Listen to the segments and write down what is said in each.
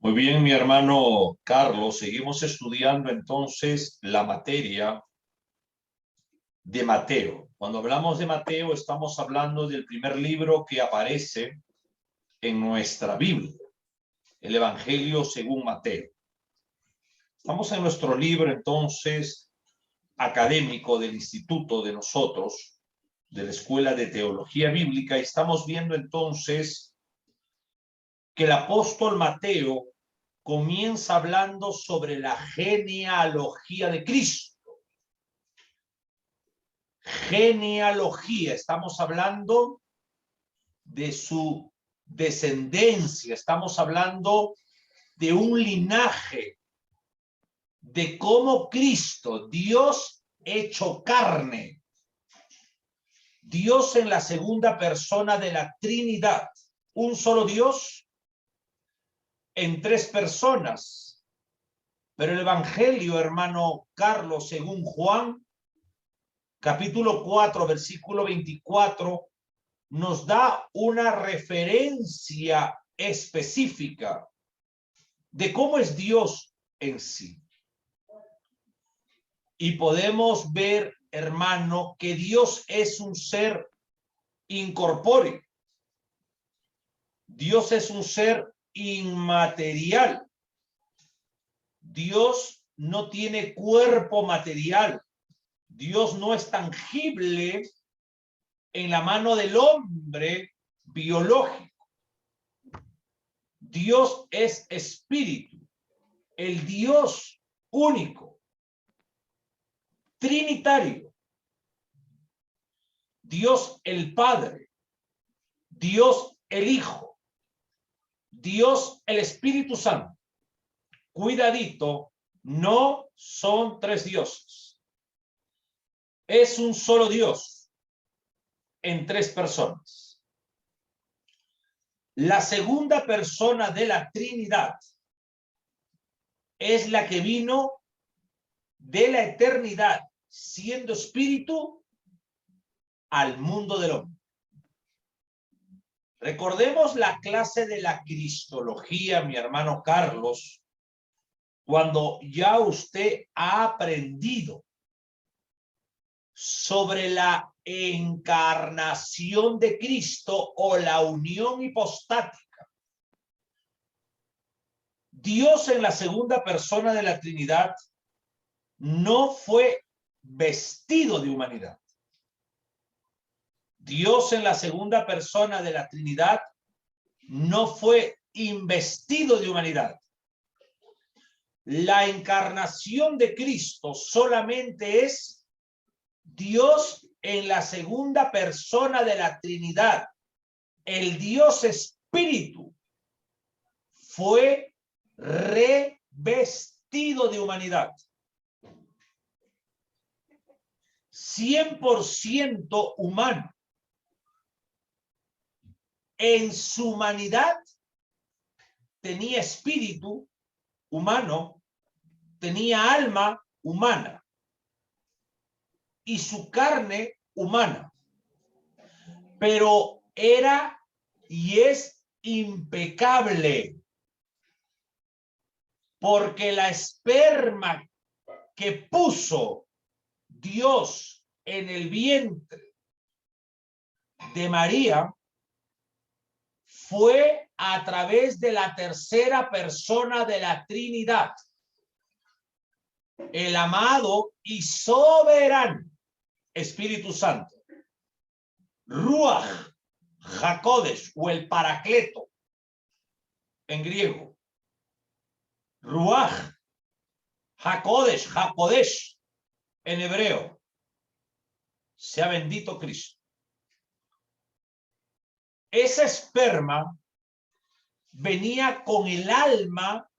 Muy bien, mi hermano Carlos, seguimos estudiando entonces la materia de Mateo. Cuando hablamos de Mateo, estamos hablando del primer libro que aparece en nuestra Biblia, el Evangelio según Mateo. Estamos en nuestro libro entonces académico del instituto de nosotros, de la Escuela de Teología Bíblica, y estamos viendo entonces que el apóstol Mateo comienza hablando sobre la genealogía de Cristo. Genealogía, estamos hablando de su descendencia, estamos hablando de un linaje, de cómo Cristo, Dios hecho carne, Dios en la segunda persona de la Trinidad, un solo Dios en tres personas. Pero el Evangelio, hermano Carlos, según Juan, capítulo 4, versículo 24, nos da una referencia específica de cómo es Dios en sí. Y podemos ver, hermano, que Dios es un ser incorpóreo. Dios es un ser inmaterial. Dios no tiene cuerpo material. Dios no es tangible en la mano del hombre biológico. Dios es espíritu, el Dios único, trinitario. Dios el Padre, Dios el Hijo, Dios el Espíritu Santo. Cuidadito, no son tres dioses. Es un solo Dios en tres personas. La segunda persona de la Trinidad es la que vino de la eternidad, siendo espíritu, al mundo del hombre. Recordemos la clase de la cristología, mi hermano Carlos, cuando ya usted ha aprendido sobre la encarnación de Cristo o la unión hipostática. Dios en la segunda persona de la Trinidad no fue vestido de humanidad. Dios en la segunda persona de la Trinidad no fue investido de humanidad. La encarnación de Cristo solamente es Dios en la segunda persona de la Trinidad. El Dios Espíritu fue revestido de humanidad. 100% humano. En su humanidad tenía espíritu humano, tenía alma humana y su carne humana, pero era y es impecable, porque la esperma que puso Dios en el vientre de María fue a través de la tercera persona de la Trinidad, el amado y soberano Espíritu Santo, Ruach HaKodesh, o el Paracleto en griego, Ruach HaKodesh, HaKodesh en hebreo. Sea bendito Cristo. Esa esperma venía con el alma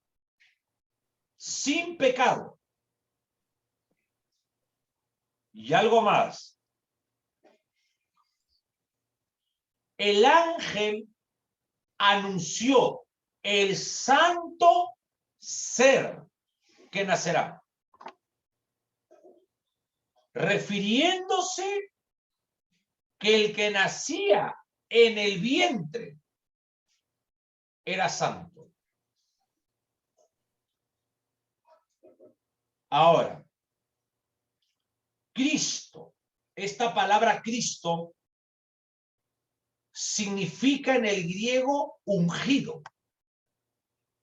sin pecado. Y algo más. El ángel anunció el santo ser que nacerá, refiriéndose que el que nacía en el vientre era santo. Ahora, Cristo, esta palabra Cristo significa en el griego ungido.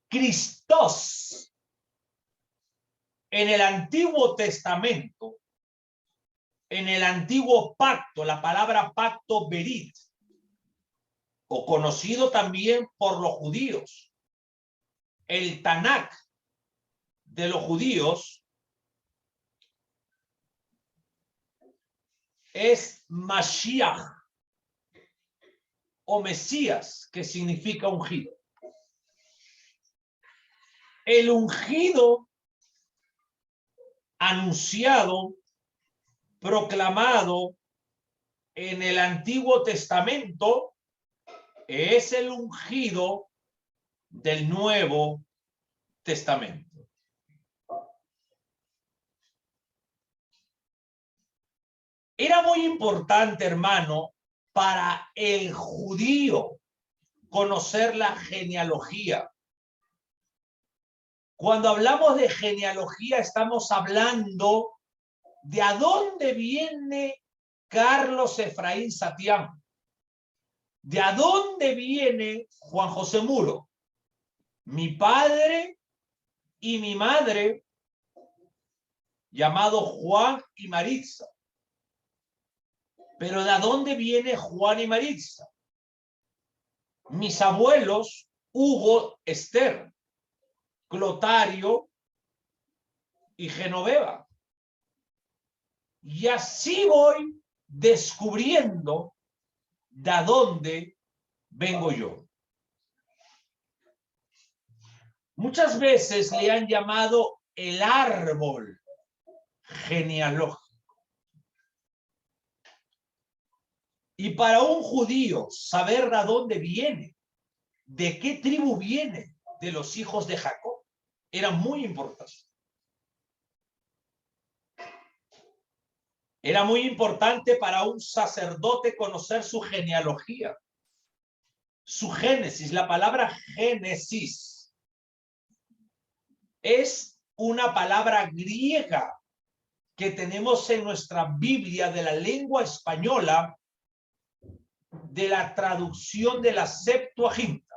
Christos. En el Antiguo Testamento, en el Antiguo Pacto, la palabra pacto berit, o conocido también por los judíos, el Tanakh de los judíos, es Mashiach o Mesías, que significa ungido. El ungido anunciado, proclamado en el Antiguo Testamento es el ungido del Nuevo Testamento. Era muy importante, hermano, para el judío conocer la genealogía. Cuando hablamos de genealogía, estamos hablando de a dónde viene Carlos Efraín Satián, de a dónde viene Juan José Muro, mi padre y mi madre, llamado Juan y Maritza. Pero ¿de dónde viene Juan y Maritza? Mis abuelos, Hugo, Esther, Clotario y Genoveva. Y así voy descubriendo de dónde vengo yo. Muchas veces le han llamado el árbol genealógico. Y para un judío saber de dónde viene, de qué tribu viene de los hijos de Jacob, era muy importante. Era muy importante para un sacerdote conocer su genealogía, su génesis. La palabra génesis es una palabra griega que tenemos en nuestra Biblia de la lengua española, de la traducción de la Septuaginta.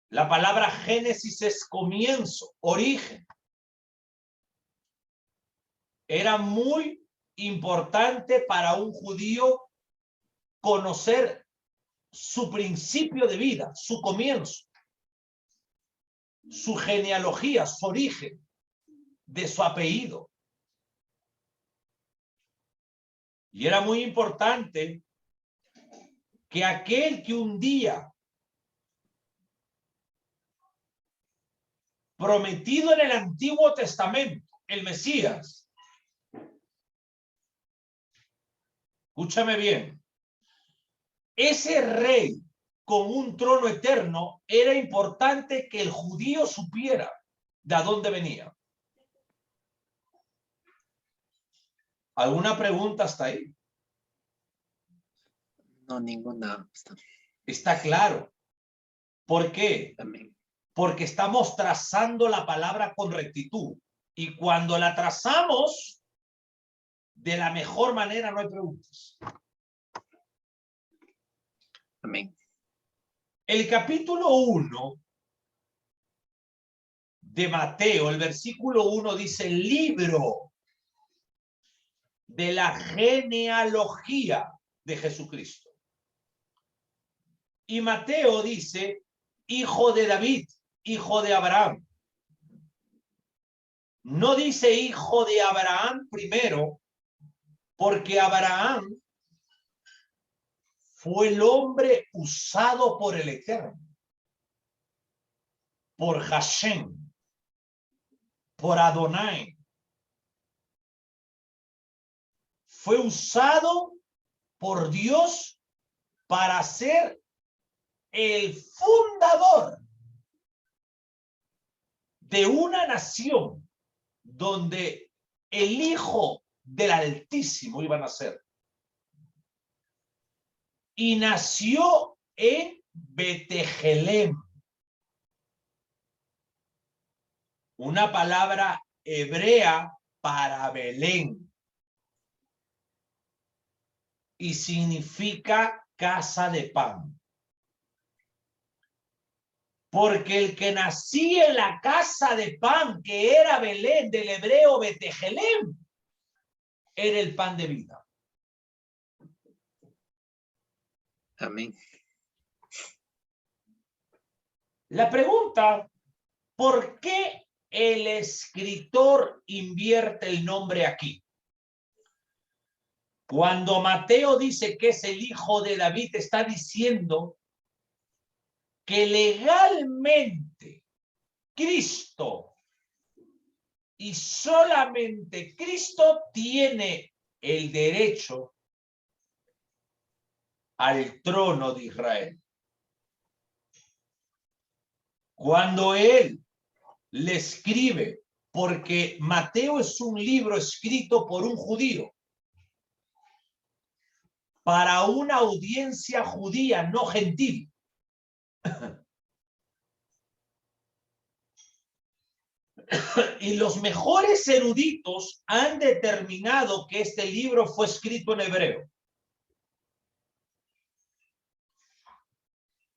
La palabra génesis es comienzo, origen. Era muy importante para un judío conocer su principio de vida, su comienzo, su genealogía, su origen, de su apellido. Y era muy importante que aquel que un día, prometido en el Antiguo Testamento, el Mesías, escúchame bien, ese rey con un trono eterno, era importante que el judío supiera de dónde venía. ¿Alguna pregunta hasta ahí? No, ninguna. Está claro. ¿Por qué? Amén. Porque estamos trazando la palabra con rectitud. Y cuando la trazamos de la mejor manera, no hay preguntas. Amén. El capítulo 1 de Mateo, el versículo 1 dice: libro de la genealogía de Jesucristo. Y Mateo dice: hijo de David, hijo de Abraham. No dice hijo de Abraham primero, porque Abraham fue el hombre usado por el Eterno, por Hashem, por Adonai. Fue usado por Dios para ser el fundador de una nación donde el Hijo del Altísimo iba a nacer. Y nació en Betejelem. una palabra hebrea para Belén y significa casa de pan. Porque el que nacía en la casa de pan, que era Belén, del hebreo Betejelem, era el pan de vida. Amén. La pregunta, ¿por qué el escritor invierte el nombre aquí? Cuando Mateo dice que es el hijo de David, está diciendo que legalmente Cristo y solamente Cristo tiene el derecho al trono de Israel. Cuando él le escribe, porque Mateo es un libro escrito por un judío, para una audiencia judía, no gentil. Y los mejores eruditos han determinado que este libro fue escrito en hebreo.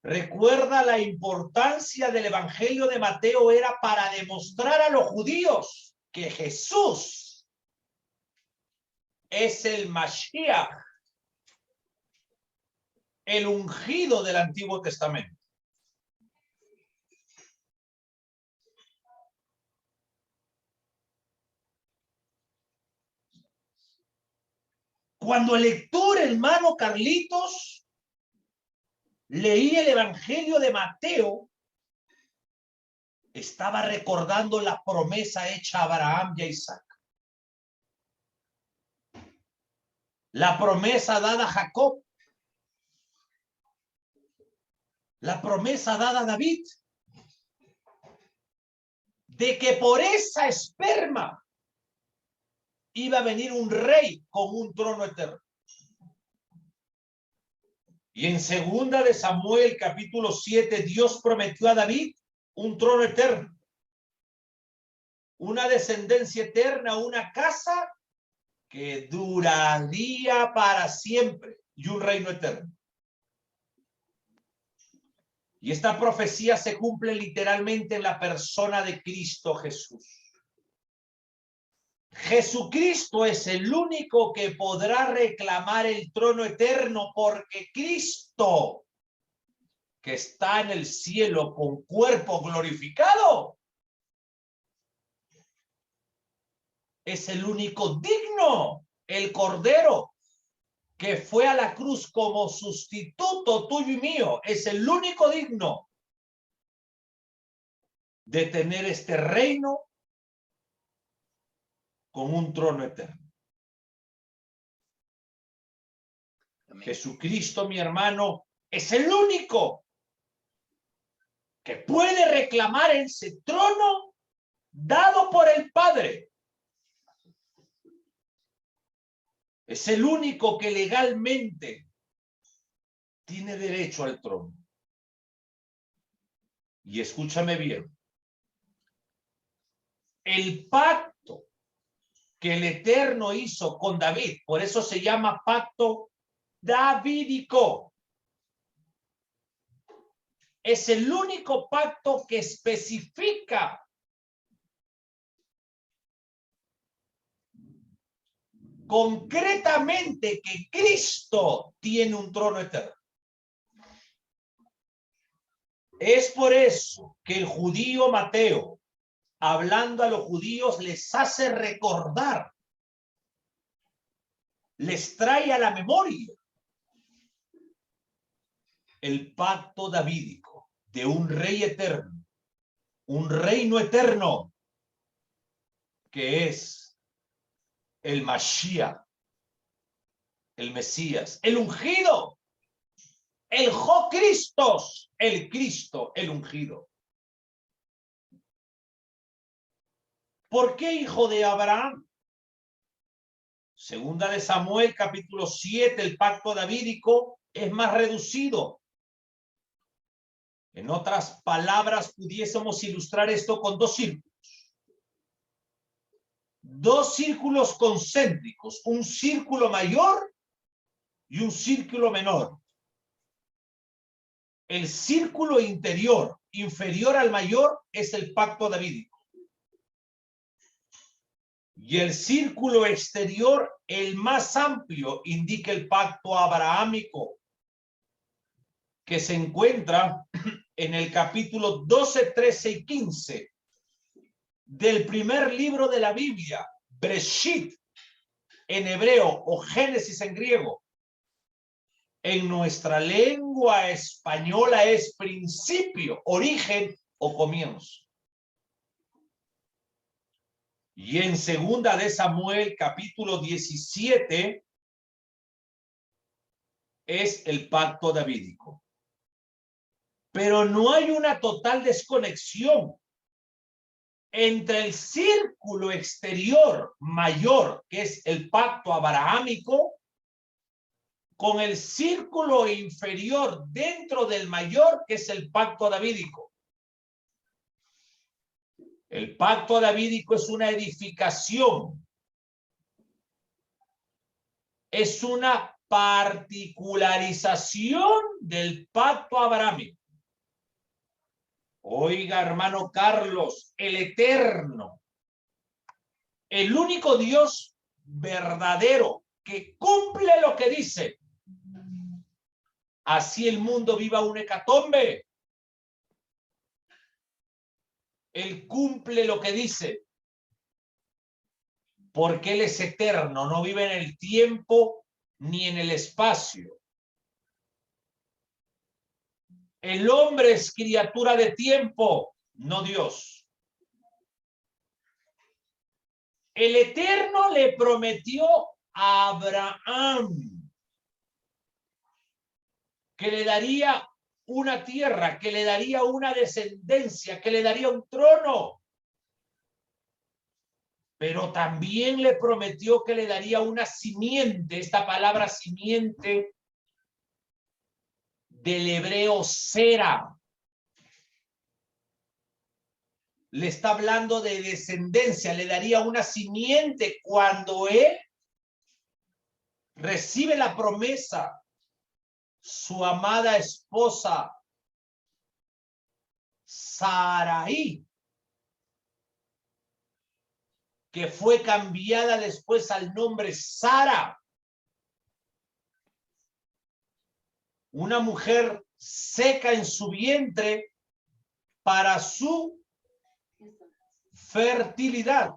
Recuerda, la importancia del Evangelio de Mateo era para demostrar a los judíos que Jesús es el Mashiach, el ungido del Antiguo Testamento. Cuando el lector, hermano Carlitos, leí el Evangelio de Mateo, estaba recordando la promesa hecha a Abraham y a Isaac. La promesa dada a Jacob. La promesa dada a David. De que por esa esperma iba a venir un rey con un trono eterno. Y en 2 de Samuel, capítulo 7, Dios prometió a David un trono eterno, una descendencia eterna, una casa que duraría para siempre y un reino eterno. Y esta profecía se cumple literalmente en la persona de Cristo Jesús. Jesucristo es el único que podrá reclamar el trono eterno, porque Cristo, que está en el cielo con cuerpo glorificado, es el único digno, el Cordero que fue a la cruz como sustituto tuyo y mío, es el único digno de tener este reino con un trono eterno. Amén. Jesucristo, mi hermano, es el único que puede reclamar ese trono dado por el Padre. Es el único que legalmente tiene derecho al trono. Y escúchame bien. El pacto que el Eterno hizo con David, por eso se llama pacto davídico. Es el único pacto que especifica concretamente que Cristo tiene un trono eterno. Es por eso que el judío Mateo, hablando a los judíos, les hace recordar, les trae a la memoria el pacto davídico de un rey eterno, un reino eterno, que es el Mashiach, el Mesías, el ungido, el Jo-Cristos, el Cristo, el ungido. ¿Por qué hijo de Abraham? 2 de Samuel, capítulo 7, el pacto davídico es más reducido. En otras palabras, pudiésemos ilustrar esto con 2 círculos. dos círculos concéntricos, un círculo mayor y un círculo menor. El círculo interior, inferior al mayor, es el pacto davídico. Y el círculo exterior, el más amplio, indica el pacto abrahámico, que se encuentra en el capítulo 12, 13 y 15 del primer libro de la Biblia, Bereshit en hebreo o Génesis en griego. En nuestra lengua española es principio, origen o comienzo. Y en segunda de Samuel, capítulo 17, es el pacto davídico. Pero no hay una total desconexión entre el círculo exterior mayor, que es el pacto abrahámico, con el círculo inferior dentro del mayor, que es el pacto davídico. El pacto davídico es una edificación, es una particularización del pacto abrahámico. Oiga, hermano Carlos, el eterno, el único Dios verdadero que cumple lo que dice. Así el mundo viva una hecatombe. Él cumple lo que dice. Porque Él es eterno, no vive en el tiempo ni en el espacio. El hombre es criatura de tiempo, no Dios. El Eterno le prometió a Abraham que le daría una tierra, que le daría una descendencia, que le daría un trono. Pero también le prometió que le daría una simiente. Esta palabra simiente del hebreo sera. Le está hablando de descendencia, le daría una simiente cuando él recibe la promesa, su amada esposa Sarai, que fue cambiada después al nombre Sara, una mujer seca en su vientre para su fertilidad.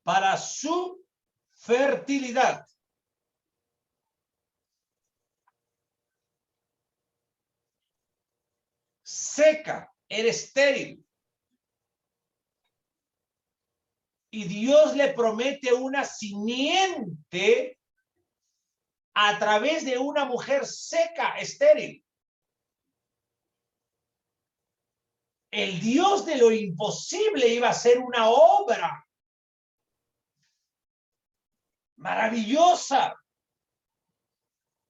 Para su fertilidad. Seca, era estéril. Y Dios le promete una simiente a través de una mujer seca, estéril. El Dios de lo imposible iba a hacer una obra maravillosa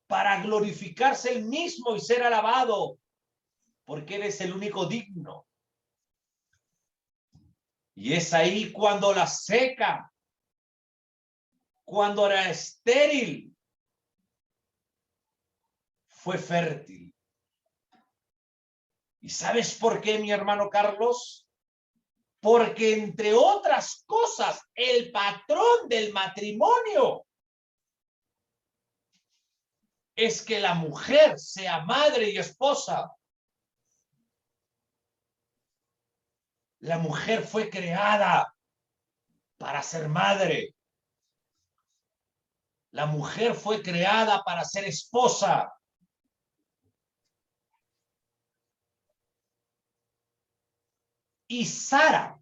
para glorificarse él mismo y ser alabado, porque eres el único digno. Y es ahí cuando la seca, cuando era estéril, fue fértil. ¿Y sabes por qué, mi hermano Carlos? Porque, entre otras cosas, el patrón del matrimonio es que la mujer sea madre y esposa. La mujer fue creada para ser madre. La mujer fue creada para ser esposa. Y Sara,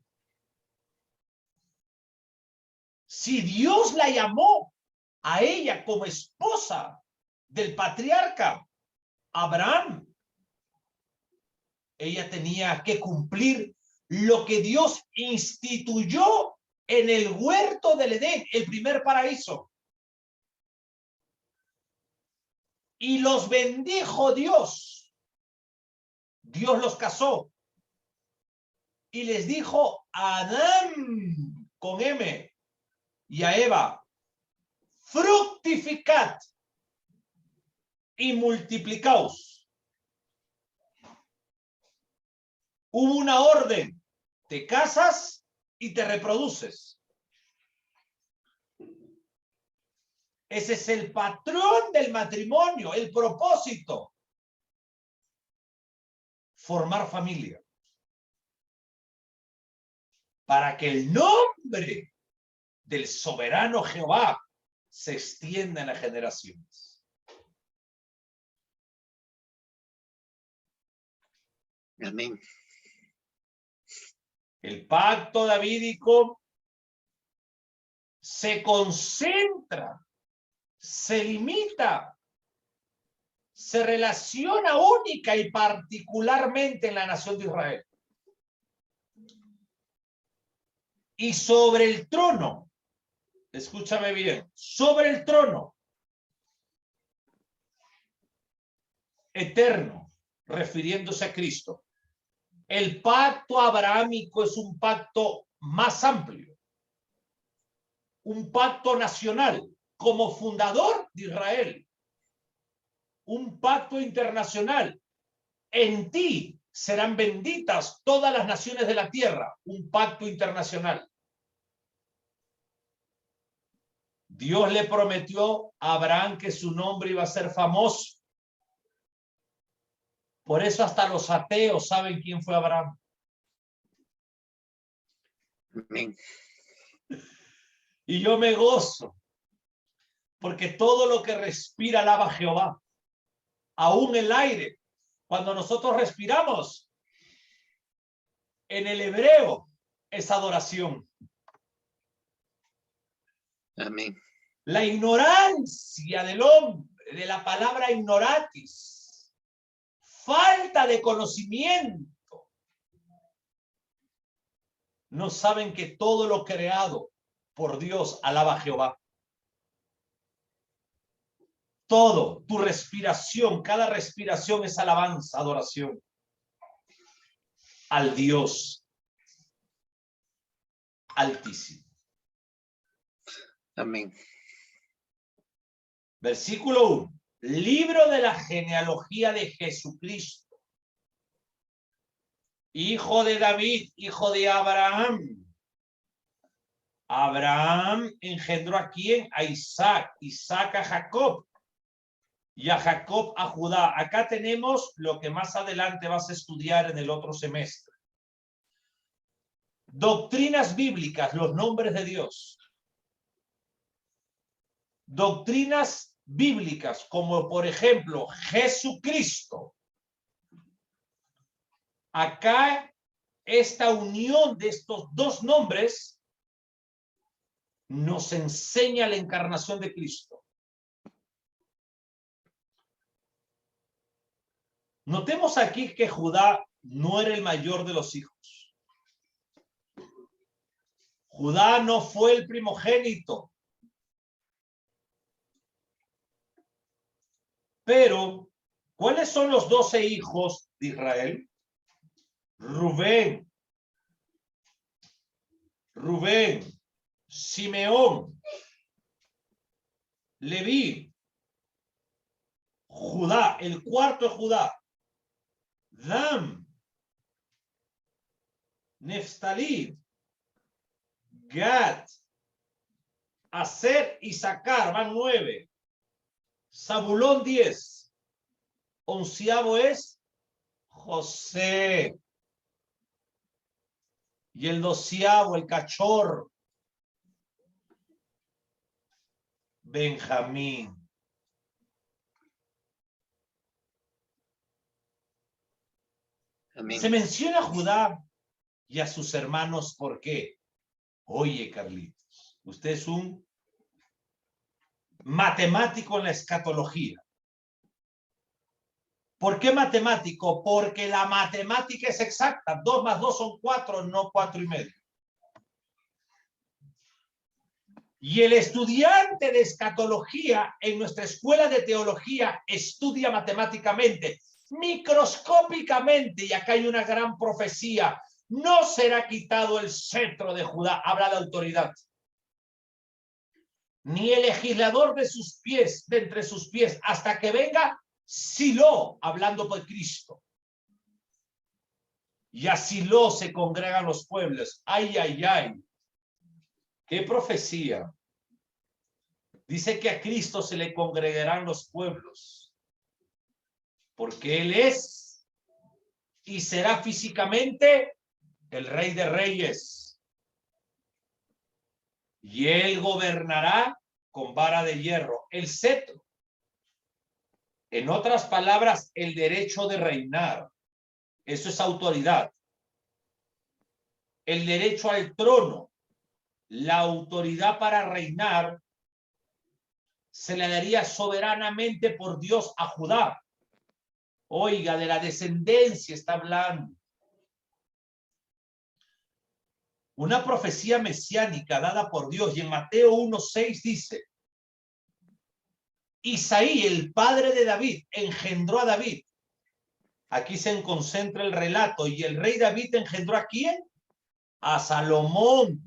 si Dios la llamó a ella como esposa del patriarca Abraham, ella tenía que cumplir lo que Dios instituyó en el huerto del Edén, el primer paraíso. Y los bendijo Dios. Dios los casó. y les dijo a Adán con M y a Eva, fructificad y multiplicaos. Hubo una orden, te casas y te reproduces. Ese es el patrón del matrimonio, el propósito. Formar familia. Para que el nombre del soberano Jehová se extienda en las generaciones. Amén. El pacto davídico se concentra, se limita, se relaciona única y particularmente en la nación de Israel. Y sobre el trono, escúchame bien, sobre el trono eterno, refiriéndose a Cristo, el pacto abrahámico es un pacto más amplio, un pacto nacional como fundador de Israel, un pacto internacional. En ti serán benditas todas las naciones de la tierra, un pacto internacional. Dios le prometió a Abraham que su nombre iba a ser famoso. Por eso hasta los ateos saben quién fue Abraham. Amén. Y yo me gozo, porque todo lo que respira alaba a Jehová. Aún el aire, cuando nosotros respiramos, en el hebreo es adoración. Amén. La ignorancia del hombre, de la palabra ignoratis, falta de conocimiento. No saben que todo lo creado por Dios alaba a Jehová. Todo, tu respiración, cada respiración es alabanza, adoración al Dios Altísimo. Amén. Versículo 1. Libro de la genealogía de Jesucristo, hijo de David, hijo de Abraham. Abraham engendró a quién? A Isaac, Isaac a Jacob y a Jacob a Judá. Acá tenemos lo que más adelante vas a estudiar en el otro semestre. Doctrinas bíblicas, los nombres de Dios. Doctrinas bíblicas, como por ejemplo Jesucristo. Acá esta unión de estos dos nombres nos enseña la encarnación de Cristo. Notemos aquí que Judá no era el mayor de los hijos. Judá no fue el primogénito. Pero, ¿cuáles son los 12 hijos de Israel? Rubén, Simeón, Leví, Judá, el cuarto es Judá, Dan, Neftalí, Gad, Aser y Sacar, van 9. Zabulón 10. 11º es José. Y el 12º, el cachorro, Benjamín. Amén. Se menciona a Judá y a sus hermanos, ¿por qué? Oye, Carlitos, usted es un matemático en la escatología. ¿Por qué matemático? Porque la matemática es exacta. 2 más 2 son 4, no 4 y medio. Y el estudiante de escatología en nuestra escuela de teología estudia matemáticamente, microscópicamente, y acá hay una gran profecía. no será quitado el cetro de Judá, habla de autoridad, ni el legislador de sus pies, de entre sus pies, hasta que venga Silo, hablando por Cristo. Y a Silo se congregan los pueblos. Ay, ay, ay. Qué profecía. Dice que a Cristo se le congregarán los pueblos, porque Él es y será físicamente el Rey de Reyes. Y Él gobernará con vara de hierro, el cetro. En otras palabras, el derecho de reinar. Eso es autoridad. El derecho al trono, la autoridad para reinar, se le daría soberanamente por Dios a Judá. Oiga, de la descendencia está hablando. Una profecía mesiánica dada por Dios, y en Mateo 1:6 dice: Isaí, el padre de David, engendró a David. Aquí se concentra el relato. ¿Y el rey David engendró a quién? A Salomón,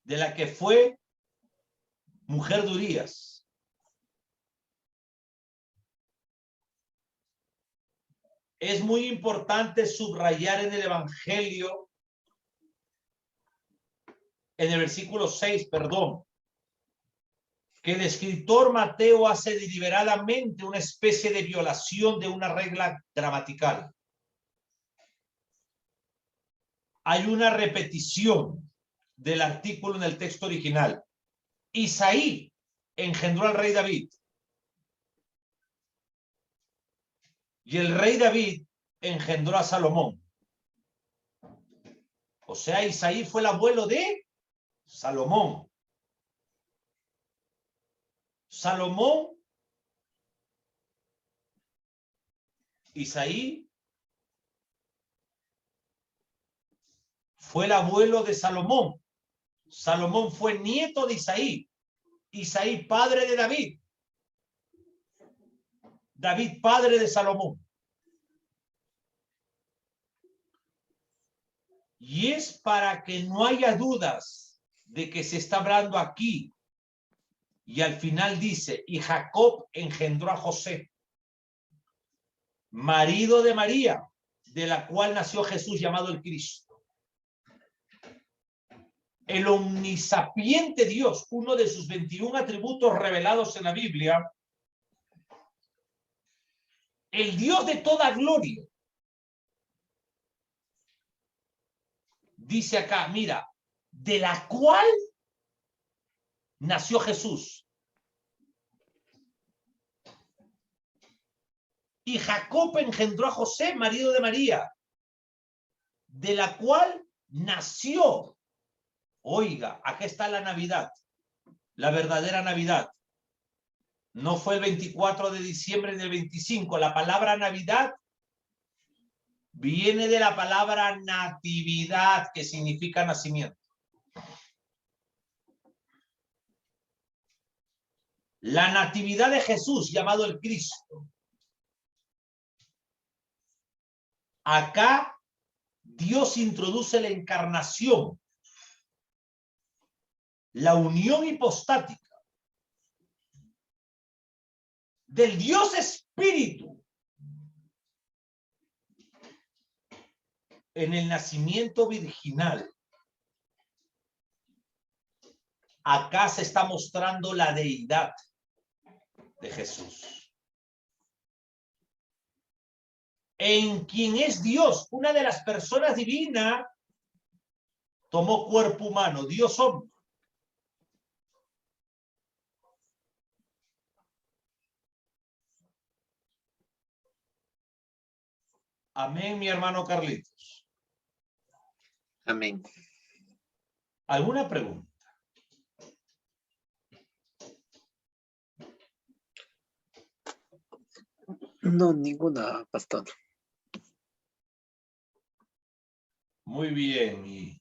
de la que fue mujer de Urías. Es muy importante subrayar en el Evangelio, en el versículo 6, perdón, que el escritor Mateo hace deliberadamente una especie de violación de una regla gramatical. Hay una repetición del artículo en el texto original. Isaí engendró al rey David. Y el rey David engendró a Salomón. O sea, Isaí fue el abuelo de Salomón. Salomón, Isaí, fue el abuelo de Salomón. Salomón fue nieto de Isaí. Isaí, padre de David. David, padre de Salomón. Y es para que no haya dudas de que se está hablando aquí. Y al final dice: y Jacob engendró a José, marido de María, de la cual nació Jesús llamado el Cristo. El omnisapiente Dios, uno de sus 21 atributos revelados en la Biblia, el Dios de toda gloria, dice acá, mira, de la cual nació Jesús. Y Jacob engendró a José, marido de María, de la cual nació. Oiga, aquí está la Navidad, la verdadera Navidad. No fue el 24 de diciembre del 25. La palabra Navidad viene de la palabra natividad, que significa nacimiento. La natividad de Jesús, llamado el Cristo. Acá Dios introduce la encarnación, la unión hipostática del Dios Espíritu en el nacimiento virginal. Acá se está mostrando la deidad de Jesús, en quien es Dios. Una de las personas divinas tomó cuerpo humano, Dios hombre. Amén, mi hermano Carlitos. Amén. ¿Alguna pregunta? No, ninguna, pastor. Muy bien,